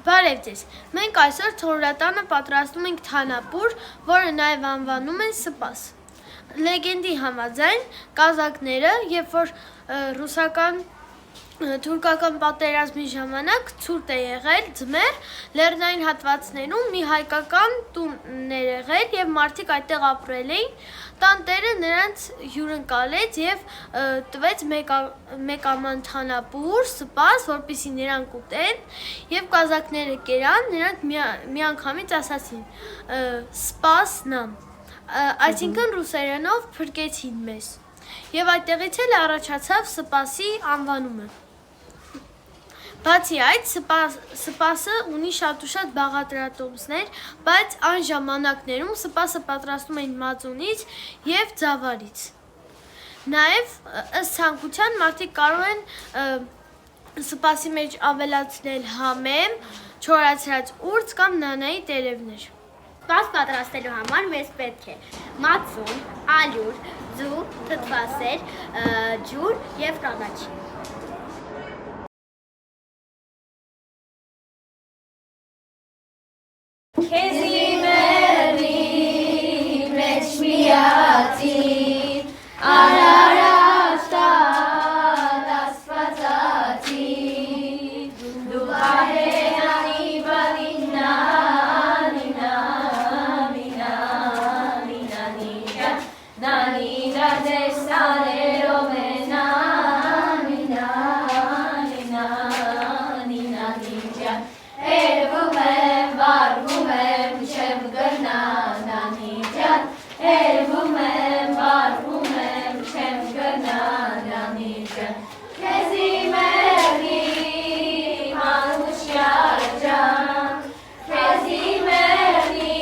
Բարև ձեզ, մենք այսօր Թորորատանը պատրաստում ենք թանապուր, որը նաև անվանում են սպաս։ Լեգենդի համաձայն կազակները, երբ որ ռուսական-թուրքական պատերազմի ժամանակ ցուրտ է եղել, ձմեռ, լեռնային հատվածներում մի հայկական տուն էր եղել և մարդիկ այդտեղ ապրել էին, տանտերը նրանց հյուրընկալեց և տվեց մեկ աման թանապուր, սպաս, որպեսզի նրանք ուտեն և կազակները կերան, նրանք միանգամից ասացին սպաս նամ, այսինքն ռուսերենով փրկեցին մեզ և այդտեղից էլ առաջացավ սպասի անվանումը։ Բացի այդ, սպասը ունի շատ ու շատ բաղադրատոմսներ, բայց այն ժամանակներում սպասը պատրաստում էին մածունից և ձավարից։ Նաև ըստ ցանկության մարդիկ կարող են սպասի մեջ ավելացնել համեմ, չորացրած ուրձ կամ նանայի տերևներ։ Սպաս պատրաստելու համար մեզ պետք է մածուն, ալյուր, ձու, թթվասեր, ջուր և կանաչ։ Քեզի մեռի մեջ միացիր, արարած տան աստվածածիր, դու բարենանի բալինա, նանինա դեսաներով է նանինջան, երվում եմ, վարվում եմ, չեմ գնա նանինջան, երվում եմ, վարվում եմ, չեմ գնա նանինջան, քեզի մեռի մանուշյար ջան, քեզի մեռի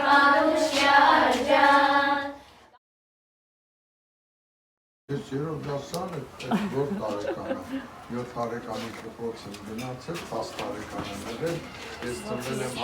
մանուշյար ջան։ Ես երրորդ դասան որ տարեկան եմ, 7 տարեկանի դպրոց եմ գնացել, 10 տարեկան եմ եղել, ես ծնվել եմ